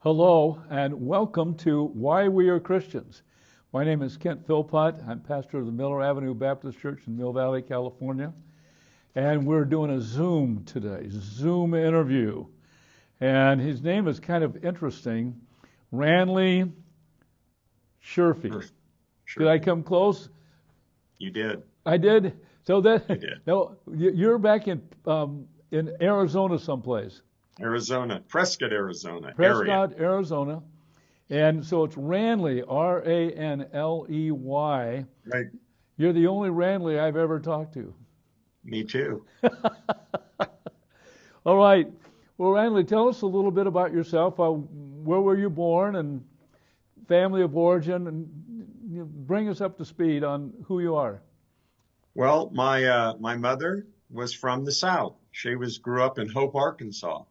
Hello, and welcome to Why We Are Christians. My name is Kent Philpott. I'm pastor of the Miller Avenue Baptist Church in Mill Valley, California. And we're doing a Zoom today, Zoom interview. And his name is kind of interesting, Ranley Sherfey. Sure. Did I come close? You did. I did? So that, You did. no, you're back in Arizona someplace. Arizona, Prescott, Arizona. Prescott, Arizona. And so it's Ranley, R-A-N-L-E-Y. Right. You're the only Ranley I've ever talked to. Me too. All right. Well, Ranley, tell us a little bit about yourself. Where were you born and family of origin, and bring us up to speed on who you are. Well, my mother was from the South. She grew up in Hope, Arkansas.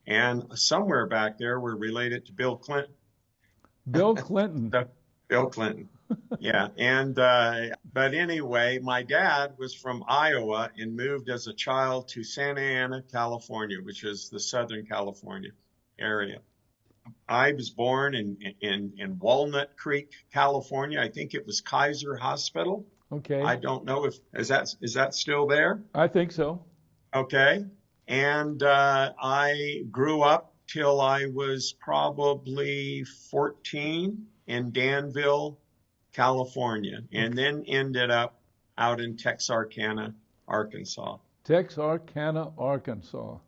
And somewhere back there, we're related to Bill Clinton. Bill Clinton. Bill Clinton. Yeah. And, but anyway, my dad was from Iowa and moved as a child to Santa Ana, California, which is the Southern California area. I was born in Walnut Creek, California. I think it was Kaiser Hospital. Okay. I don't know is that still there? I think so. Okay. And I grew up till I was probably 14 in Danville, California, and then ended up out in Texarkana, Arkansas. Texarkana, Arkansas.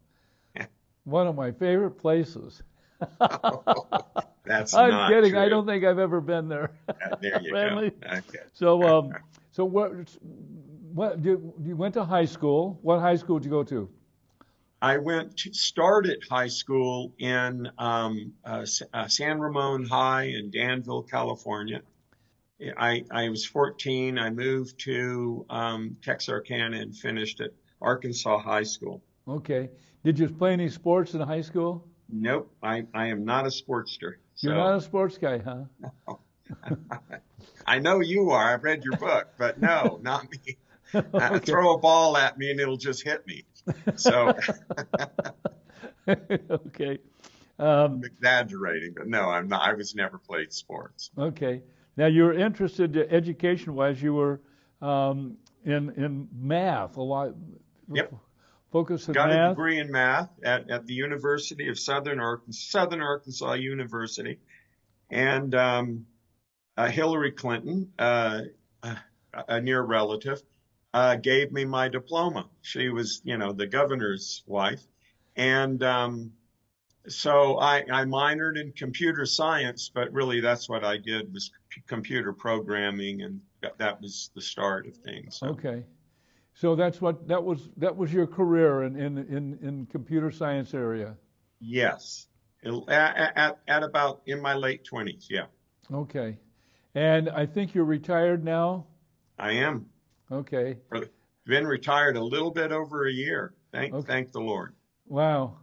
One of my favorite places. That's I'm not kidding. true. I don't think I've ever been there. There you Ranley. go. Okay. So what you went to high school? What high school did you go to? I started high school in San Ramon High in Danville, California. I was 14. I moved to Texarkana and finished at Arkansas High School. Okay. Did you play any sports in high school? Nope, I am not a sportster. You're not a sports guy, huh? I know you are. I've read your book, but no, not me. Okay. Throw a ball at me and it'll just hit me. So Okay. I'm exaggerating, but no, I'm not. I was never played sports. Okay. Now you're interested education-wise. You were in math a lot. Yep. Focus on Got math. a degree in math at the University of Southern Arkansas University, and Hillary Clinton, a near relative, gave me my diploma. She was, the governor's wife, and so I minored in computer science, but really that's what I did was computer programming, and that was the start of things. So. Okay. So that was your career in computer science area. Yes, at about in my late 20s. Yeah. Okay, and I think you're retired now. I am. Okay. Been retired a little bit over a year. Thank the Lord. Wow.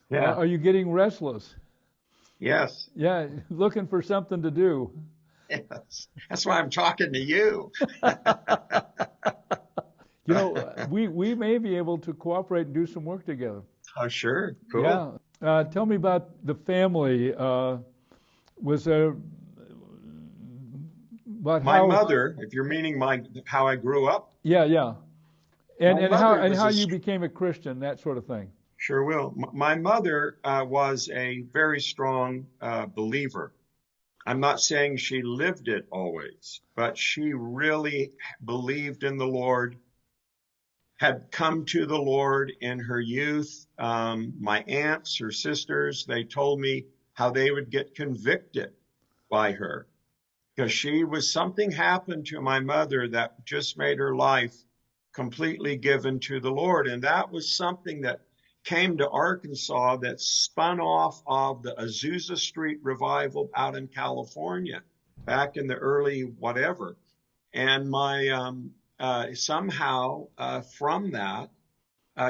Yeah. Are you getting restless? Yes. Yeah, looking for something to do. Yes. That's why I'm talking to you. We may be able to cooperate and do some work together. Oh, sure. Cool. Yeah. Tell me about the family. Was there about My mother, if you're meaning how I grew up. Yeah. And My mother how was you became a Christian, that sort of thing. Sure will. My mother was a very strong believer. I'm not saying she lived it always, but she really believed in the Lord, had come to the Lord in her youth. My aunts, her sisters, they told me how they would get convicted by her because something happened to my mother that just made her life completely given to the Lord. And that was something that came to Arkansas that spun off of the Azusa Street revival out in California back in the early whatever. And my somehow from that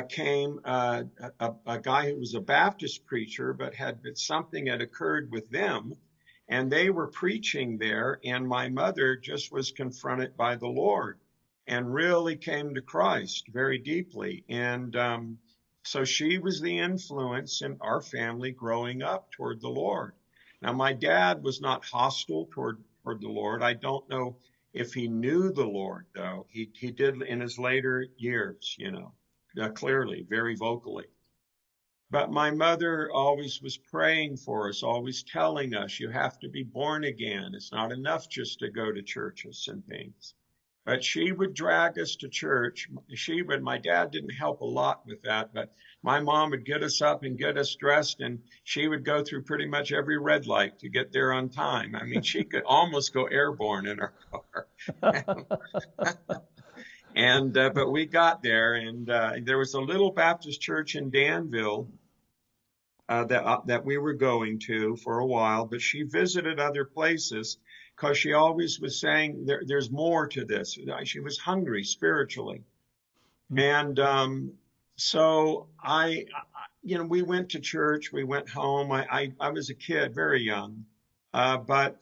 came a guy who was a Baptist preacher, but something had occurred with them, and they were preaching there, and my mother just was confronted by the Lord and really came to Christ very deeply. And So she was the influence in our family growing up toward the Lord. Now, my dad was not hostile toward the Lord. I don't know if he knew the Lord, though. He did in his later years, clearly, very vocally. But my mother always was praying for us, always telling us, you have to be born again. It's not enough just to go to churches and things. But she would drag us to church. My dad didn't help a lot with that, but my mom would get us up and get us dressed, and she would go through pretty much every red light to get there on time. I mean, she could almost go airborne in her car. But we got there, and there was a little Baptist church in Danville that we were going to for a while, but she visited other places because she always was saying there's more to this. She was hungry spiritually. And so we went to church, we went home. I was a kid, very young, but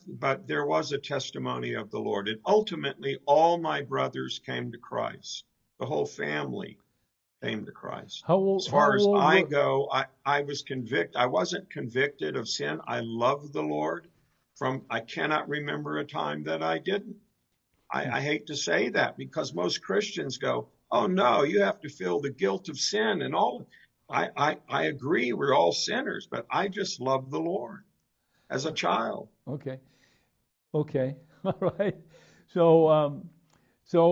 there was a testimony of the Lord. And ultimately, all my brothers came to Christ, the whole family came to Christ. As far as I go, I was convicted. I wasn't convicted of sin. I loved the Lord. I cannot remember a time that I didn't. I hate to say that because most Christians go, oh no, you have to feel the guilt of sin and all. I agree, we're all sinners, but I just love the Lord as a child. Okay. All right. So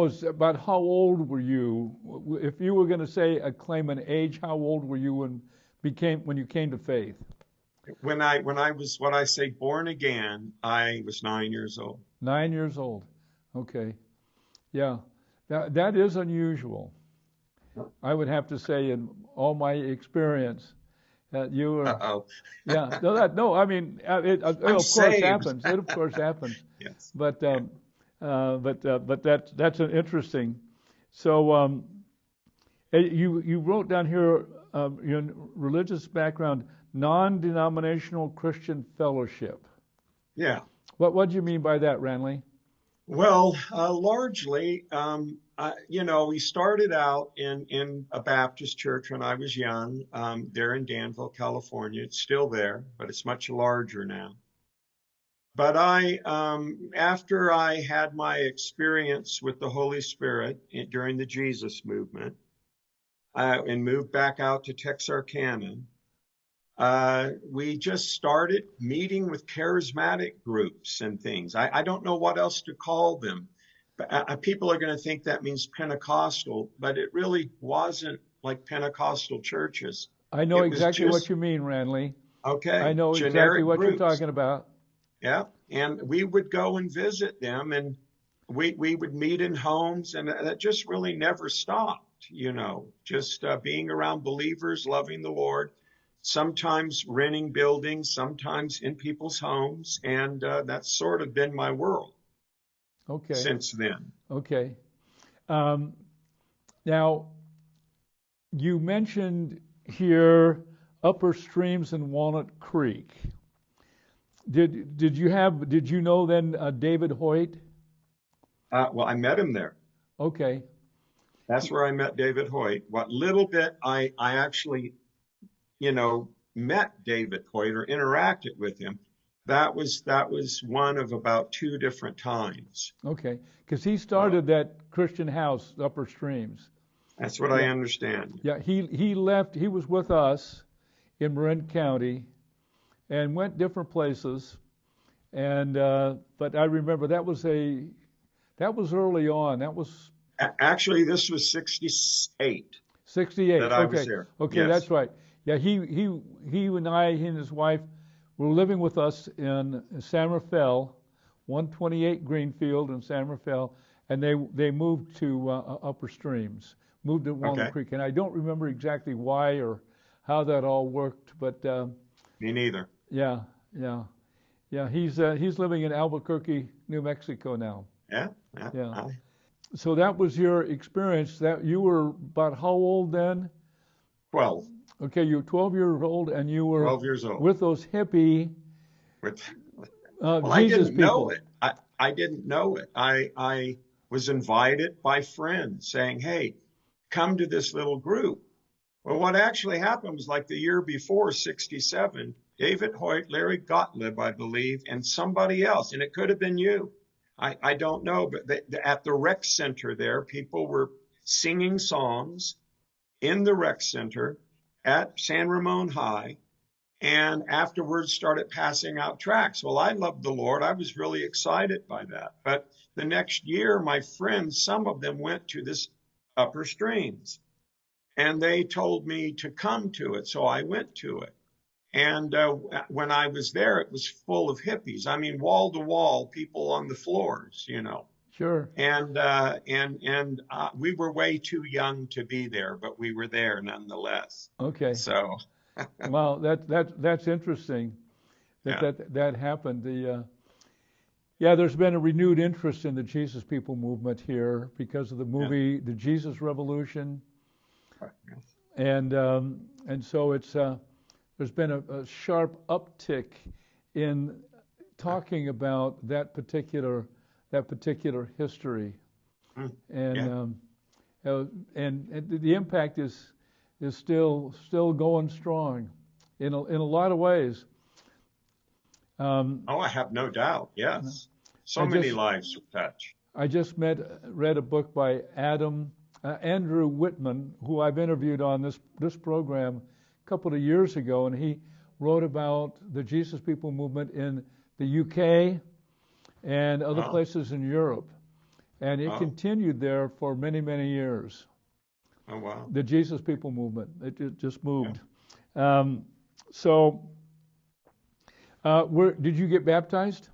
it's about how old were you? If you were going to say claim an age, how old were you when you came to faith? When I was what I say born again, I was 9 years old. 9 years old. Okay. Yeah. That is unusual. I would have to say in all my experience that you were. Uh-oh. Yeah. No. I mean, it of course happens. It of course happens. Yes. But that's an interesting. So you wrote down here your religious background, non-denominational Christian fellowship. Yeah. What do you mean by that, Ranley? Well, largely, we started out in a Baptist church when I was young, there in Danville, California. It's still there, but it's much larger now. But after I had my experience with the Holy Spirit during the Jesus movement, and moved back out to Texarkana, we just started meeting with charismatic groups and things. I don't know what else to call them. But people are going to think that means Pentecostal, but it really wasn't like Pentecostal churches. I know exactly what you mean, Ranley. Okay. I know exactly what you're talking about. Yeah. And we would go and visit them, and we would meet in homes, and that just really never stopped, just being around believers, loving the Lord, sometimes renting buildings, sometimes in people's homes. And that's sort of been my world. Okay. Since then. Okay. Now, you mentioned here Upper Streams and Walnut Creek. Did you know then David Hoyt? Well, I met him there. Okay. That's where I met David Hoyt. What little bit I actually, met David Hoyt or interacted with him. That was one of about 2 different times. Okay, because he started that Christian house, Upper Streams. That's what I understand. Yeah, he left. He was with us in Marin County, and went different places. And but I remember that was early on. That was actually this was 68. 68. That I was there. Okay, yes. That's right. Yeah, he and his wife were living with us in San Rafael, 128 Greenfield in San Rafael, and they moved to Upper Streams, moved to Walnut Creek, and I don't remember exactly why or how that all worked, but me neither. Yeah. He's living in Albuquerque, New Mexico now. Yeah. So that was your experience. That you were about how old then? 12. Okay, you were 12 years old, and you were 12 years old with those hippie well, Jesus I didn't people. know it. I didn't know it. I was invited by friends saying, "Hey, come to this little group." Well, what actually happened was like the year before, 67, David Hoyt, Larry Gottlieb, I believe, and somebody else, and it could have been you. I don't know, but at the rec center there, people were singing songs in the rec center at San Ramon High, and afterwards started passing out tracts. Well, I loved the Lord. I was really excited by that. But the next year, my friends, some of them went to this Upper Streams, and they told me to come to it. So I went to it. And when I was there, it was full of hippies. I mean, wall to wall, people on the floors, you know. Sure. And we were way too young to be there, but we were there nonetheless. Okay. So, Well, that's interesting that happened. There's been a renewed interest in the Jesus People movement here because of the movie, The Jesus Revolution, and so it's there's been a sharp uptick in talking about that particular history, and the impact is still going strong in a lot of ways. I have no doubt. Yes, so many lives were touched. I just read a book by Andrew Whitman, who I've interviewed on this program a couple of years ago, and he wrote about the Jesus People movement in the UK and other places in Europe, and it continued there for many, many years. Oh, wow. The Jesus People movement, it just moved. Yeah. Did you get baptized?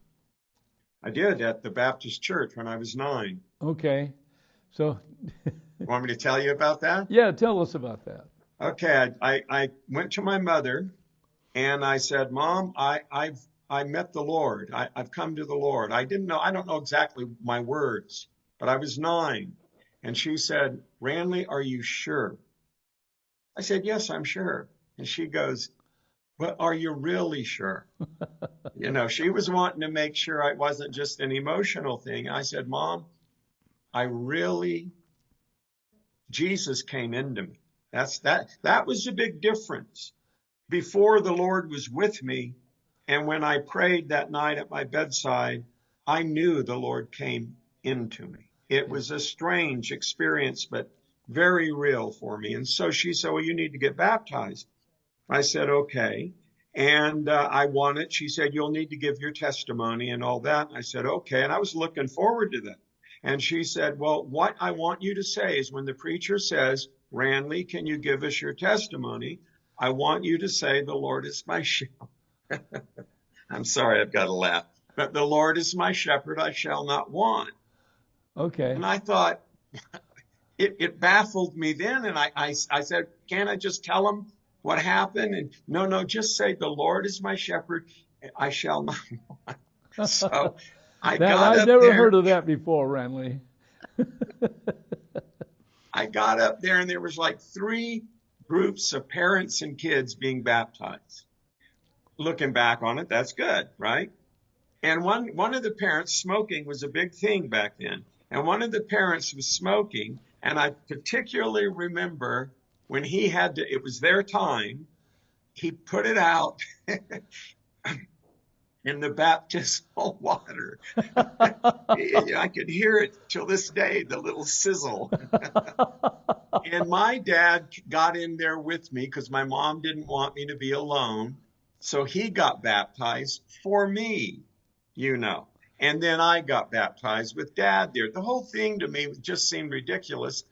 I did at the Baptist church when I was 9. Okay, so. Want me to tell you about that? Yeah, tell us about that. Okay, I went to my mother and I said, Mom, I met the Lord. I've come to the Lord. I don't know exactly my words, but I was 9. And she said, Ranley, are you sure? I said, yes, I'm sure. And she goes, but are you really sure? You know, she was wanting to make sure it wasn't just an emotional thing. I said, Mom, Jesus came into me. That was the big difference. Before, the Lord was with me, and when I prayed that night at my bedside, I knew the Lord came into me. It was a strange experience, but very real for me. And so she said, well, you need to get baptized. I said, okay. And she said, you'll need to give your testimony and all that. I said, okay. And I was looking forward to that. And she said, well, what I want you to say is when the preacher says, Ranley, can you give us your testimony? I want you to say, the Lord is my shepherd. I'm sorry, I've got to laugh. But the Lord is my shepherd, I shall not want. Okay. And I thought, it baffled me then. And I said, can't I just tell him what happened? And no, just say, the Lord is my shepherd, I shall not want. So I've never heard of that before, Ranley. I got up there and there was like 3 groups of parents and kids being baptized. Looking back on it, that's good, right? And one of the parents, smoking was a big thing back then. And one of the parents was smoking, and I particularly remember when it was their time, he put it out in the baptismal water. I could hear it till this day, the little sizzle. And my dad got in there with me because my mom didn't want me to be alone. So he got baptized for me, you know. And then I got baptized with Dad there. The whole thing to me just seemed ridiculous.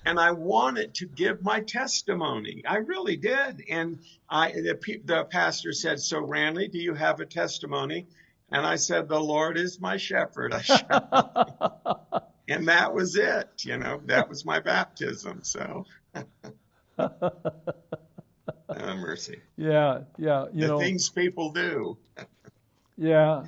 And I wanted to give my testimony. I really did. And the pastor said, so Ranley, do you have a testimony? And I said, the Lord is my shepherd. And that was it. You know, that was my baptism. So, mercy. Yeah. The things people do. Yeah.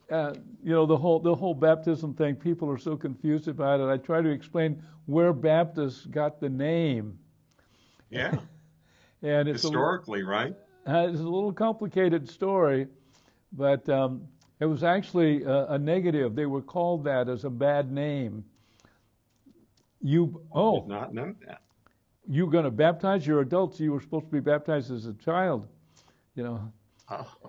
The whole baptism thing, people are so confused about it. I try to explain where Baptists got the name. Yeah. And it's historically, right? It's a little complicated story, but it was actually a negative. They were called that as a bad name. I did not know that. you're going to baptize. You're adults. You were supposed to be baptized as a child, you know.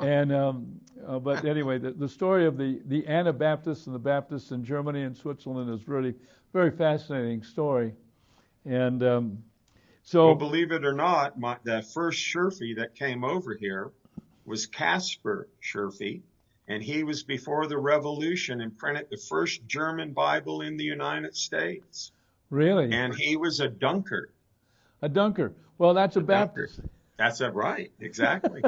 And but anyway, the story of the Anabaptists and the Baptists in Germany and Switzerland is really very fascinating story. And so, well, believe it or not, the first Sherfey that came over here was Caspar Sherfey, and he was before the Revolution and printed the first German Bible in the United States. Really? And he was a Dunker. A Dunker. Well, that's a Baptist. Dunker. That's right, exactly.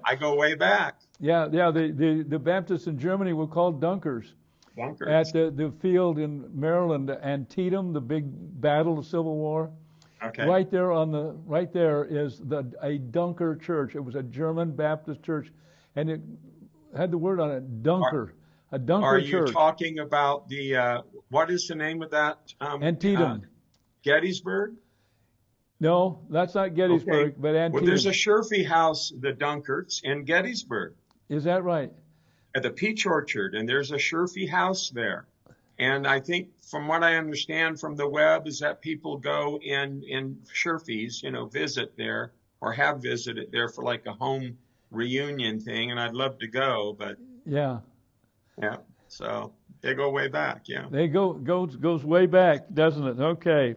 I go way back. Yeah. The Baptists in Germany were called Dunkers. Dunkers. At the field in Maryland, Antietam, the big battle, the Civil War. Okay. Right there is a Dunker church. It was a German Baptist church, and it had the word on it, Dunker. A Dunker church. Are you talking about the what is the name of that? Antietam. Gettysburg? No, that's not Gettysburg, Okay. but Antietam. Well, there's a Sherfey house, the Dunkerts, in Gettysburg. Is that right? At the Peach Orchard, and there's a Sherfey house there. And I think, from what I understand from the web, is that people go in Sherfeys, visit there, or have visited there for like a home reunion thing. And I'd love to go, but yeah. So they go way back. Yeah, they goes way back, doesn't it? Okay.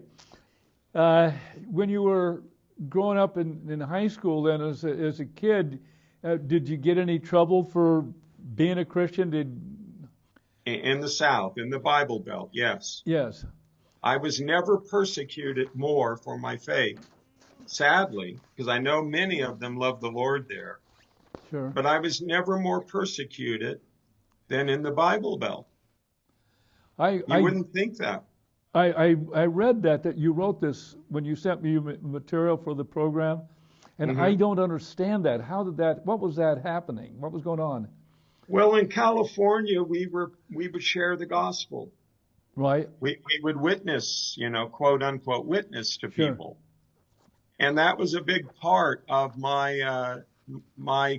When you were growing up in high school, then as a kid, did you get any trouble for being a Christian? In the South, in the Bible Belt, yes. Yes. I was never persecuted more for my faith, sadly, because I know many of them love the Lord there. Sure. But I was never more persecuted than in the Bible Belt. You wouldn't think that. I read that you wrote this when you sent me material for the program, and I don't understand that. What was that happening? What was going on? Well, in California, we would share the gospel. Right. We would witness, quote unquote, witness to people. And that was a big part of my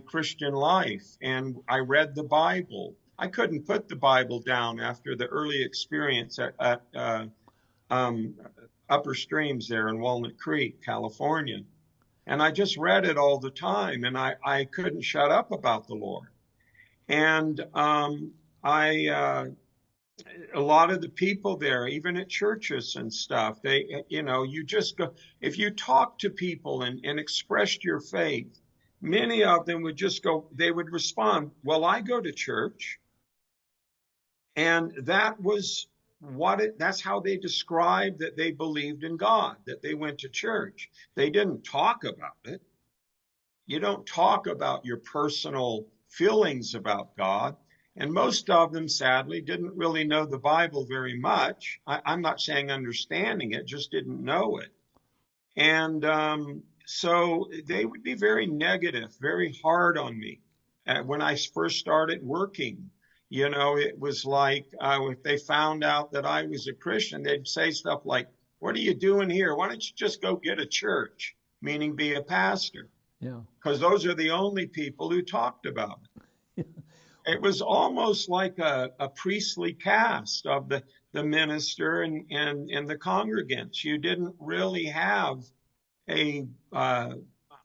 Christian life. And I read the Bible. I couldn't put the Bible down after the early experience at Upper Streams there in Walnut Creek, California. And I just read it all the time, and I couldn't shut up about the Lord. And a lot of the people there, even at churches and stuff, they, you just go, if you talk to people and expressed your faith, many of them would just go, they would respond, well, I go to church. And that was that's how they described that they believed in God, that they went to church. They didn't talk about it. You don't talk about your personal feelings about God. And most of them, sadly, didn't really know the Bible very much. I'm not saying understanding it, just didn't know it. And so they would be very negative, very hard on me. When I first started working, it was like if they found out that I was a Christian, they'd say stuff like, what are you doing here? Why don't you just go get a church, meaning be a pastor? Yeah. Because those are the only people who talked about it. It was almost like a priestly caste of the minister and the congregants. You didn't really have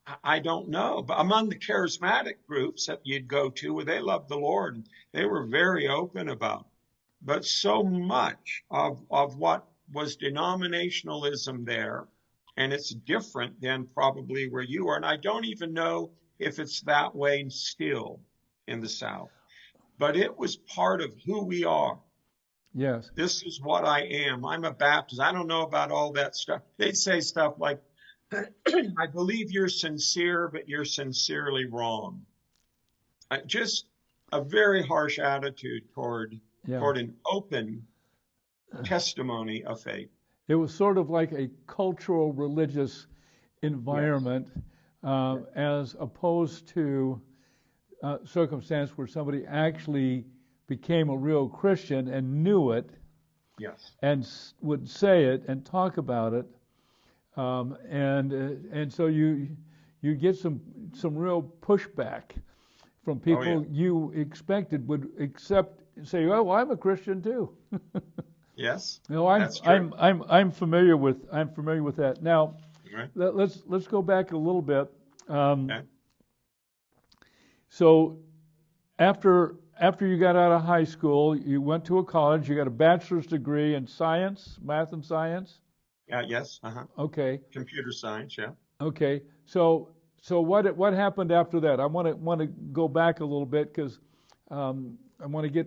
I don't know, but among the charismatic groups that you'd go to where they loved the Lord, they were very open about it. But so much of what was denominationalism there, and it's different than probably where you are. And I don't even know if it's that way still in the South, but it was part of who we are. Yes. This is what I am. I'm a Baptist. I don't know about all that stuff. They'd say stuff like, I believe you're sincere, but you're sincerely wrong. Just a very harsh attitude toward an open testimony of faith. It was sort of like a cultural religious environment, as opposed to circumstance where somebody actually became a real Christian and knew it, and would say it and talk about it. And so you get some real pushback from people you expected would say, oh, well, I'm a Christian too. Yes. I'm familiar with that. Now, Right. let's go back a little bit. Okay. So after you got out of high school, you went to a college. You got a bachelor's degree in science, math and science. Yes. Uh-huh. Okay. Computer science. Yeah. Okay. So what happened after that? I want to go back a little bit because I want to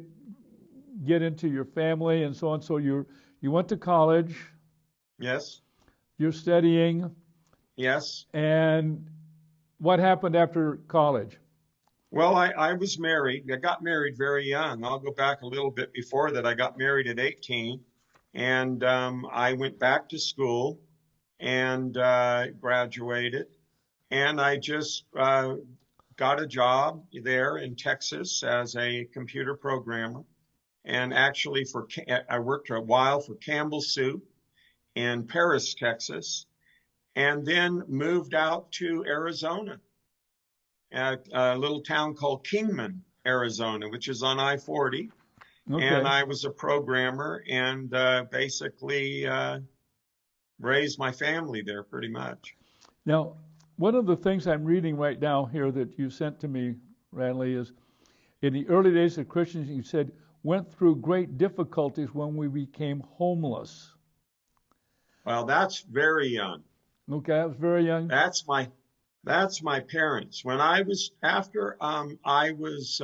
get into your family and so on. So you went to college. Yes. You're studying. Yes. And what happened after college? Well, I was married. I got married very young. I'll go back a little bit before that. I got married at 18, and I went back to school and graduated. And I just got a job there in Texas as a computer programmer. And actually, I worked a while for Campbell Soup in Paris, Texas, and then moved out to Arizona, at a little town called Kingman, Arizona, which is on I-40. Okay. And I was a programmer and basically raised my family there pretty much. Now, one of the things I'm reading right now here that you sent to me, Ranley, is in the early days of Christians, you said, went through great difficulties when we became homeless. Well, that's very young. Okay, that was very young. That's my parents. When I was after I was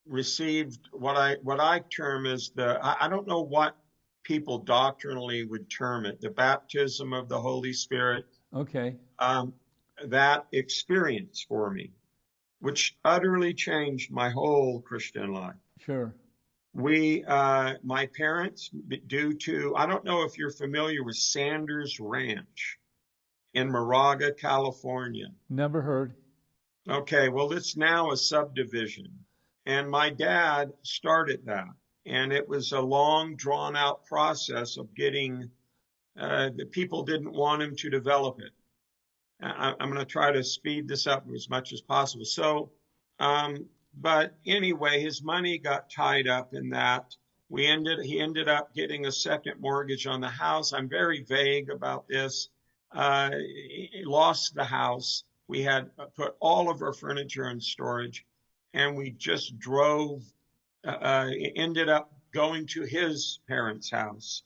received what I term as I don't know what people doctrinally would term it, the baptism of the Holy Spirit. Okay. That experience for me, which utterly changed my whole Christian life. Sure. My parents, due to, I don't know if you're familiar with Sanders Ranch in Moraga, California. Never heard. Okay, well, it's now a subdivision. And my dad started that. And it was a long, drawn out process of getting, the people didn't want him to develop it. I'm going to try to speed this up as much as possible. So, but anyway, his money got tied up in that. He ended up getting a second mortgage on the house. I'm very vague about this. He lost the house. We had put all of our furniture in storage, and we just drove, ended up going to his parents' house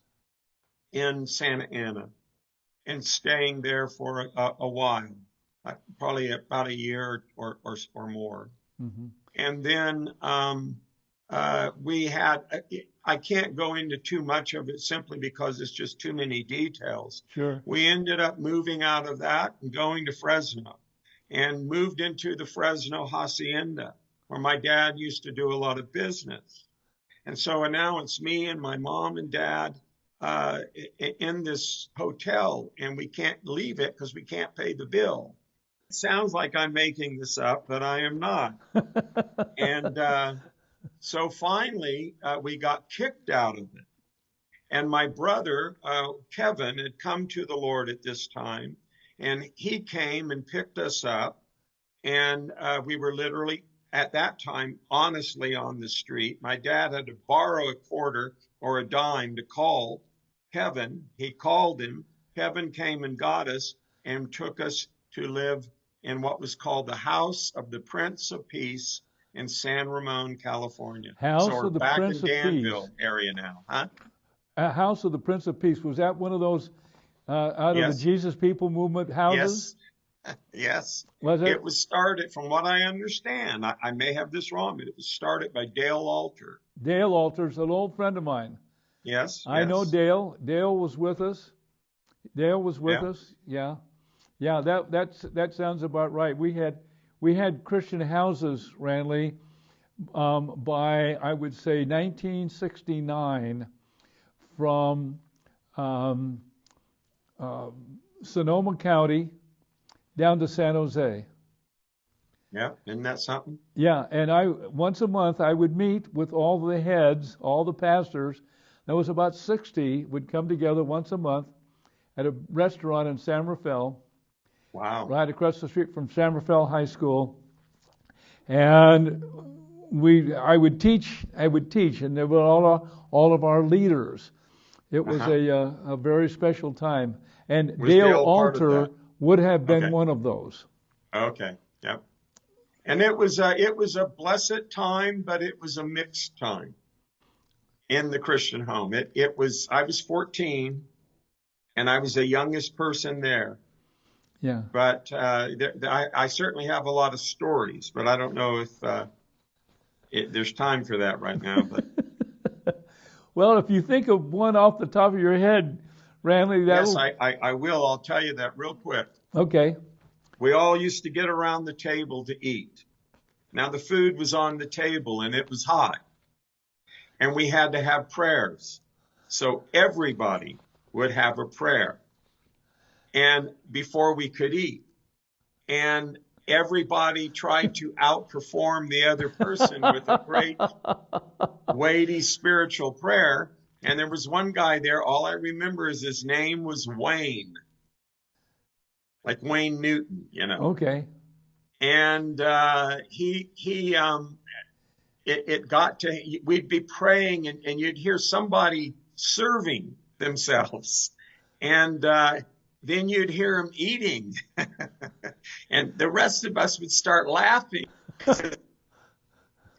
in Santa Ana and staying there for a while, probably about a year or more. Mm-hmm. And then I can't go into too much of it simply because it's just too many details. Sure. We ended up moving out of that and going to Fresno and moved into the Fresno Hacienda, where my dad used to do a lot of business. And so now it's me and my mom and dad in this hotel, and we can't leave it because we can't pay the bill. It sounds like I'm making this up, but I am not. And so finally, we got kicked out of it. And my brother, Kevin, had come to the Lord at this time, and he came and picked us up. And we were literally, at that time, honestly on the street. My dad had to borrow a quarter or a dime to call Kevin. He called him. Kevin came and got us and took us to live in what was called the House of the Prince of Peace in San Ramon, California. House so we're of the back Prince in of Danville Peace. area now, huh? House of the Prince of Peace. Was that one of those out of Yes. the Jesus People movement houses? Yes. Yes. Was it? It was started, from what I understand, I may have this wrong, but it was started by Dale Alter. Dale Alter's an old friend of mine. Yes. I know Dale. Dale was with us. Dale was with Yeah. us. Yeah. Yeah, that sounds about right. We had Christian houses, Ranley, by I would say 1969 from Sonoma County down to San Jose. Yeah, isn't that something? Yeah, and once a month I would meet with all the heads, all the pastors. There was about 60 would come together once a month at a restaurant in San Rafael. Wow. Right across the street from San Rafael High School. And I would teach, and there were all of our leaders. It was a very special time. And Was Dale Dale part of Alter that? would have been Okay. one of those. Okay. Yep. And it was a blessed time, but it was a mixed time in the Christian home. I was 14 and I was the youngest person there. Yeah. But I certainly have a lot of stories, but I don't know if there's time for that right now. But Well, if you think of one off the top of your head, Ranley, yes, I will. I'll tell you that real quick. Okay. We all used to get around the table to eat. Now the food was on the table and it was hot, and we had to have prayers. So everybody would have a prayer, and before we could eat, and everybody tried to outperform the other person with a great weighty spiritual prayer. And there was one guy there, all I remember is his name was Wayne, like Wayne Newton, you know. Okay. And it got to, we'd be praying and you'd hear somebody serving themselves, and then you'd hear them eating, and the rest of us would start laughing.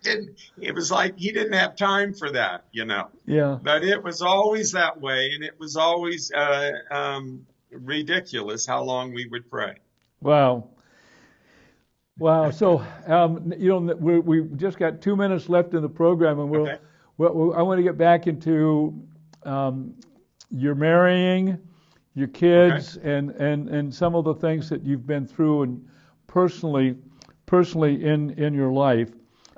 It was like he didn't have time for that, you know. Yeah. But it was always that way, and it was always ridiculous how long we would pray. Wow. Wow. So, we just got 2 minutes left in the program, and Okay. I want to get back into your marrying, your kids, Okay. and some of the things that you've been through and personally in your life.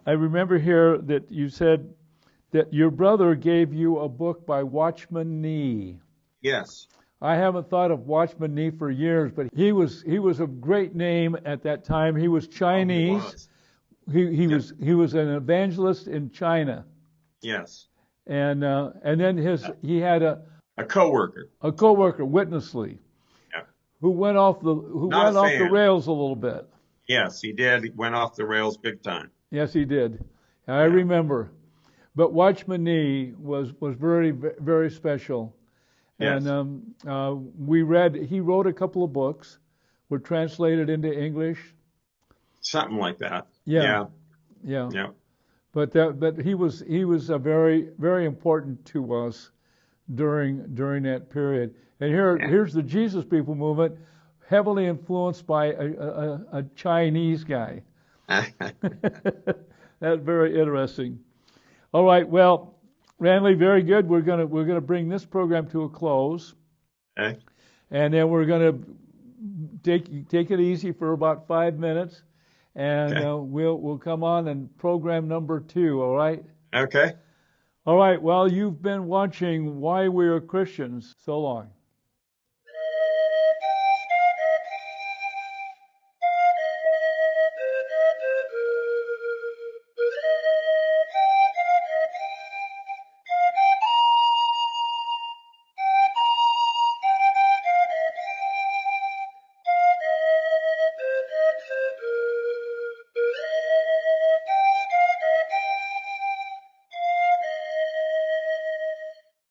I remember here that you said that your brother gave you a book by Watchman Nee. Yes. I haven't thought of Watchman Nee for years, but he was a great name at that time. He was Chinese. He was an evangelist in China. Yes. And then he had a coworker, Witnessley, yeah, who went off the rails a little bit. Yes, he did. He went off the rails big time. Yes, he did. I remember. But Watchman Nee was very, very special. Yes. And he wrote a couple of books, were translated into English. Something like that. Yeah. But he was a very, very important to us during that period. And here's the Jesus People movement, heavily influenced by a Chinese guy. That's very interesting. All right, well, Ranley, very good. We're gonna bring this program to a close, Okay. and then we're gonna take it easy for about 5 minutes, and Okay. We'll come on and program number 2. All right. Okay. All right. Well, you've been watching Why We Are Christians. So long.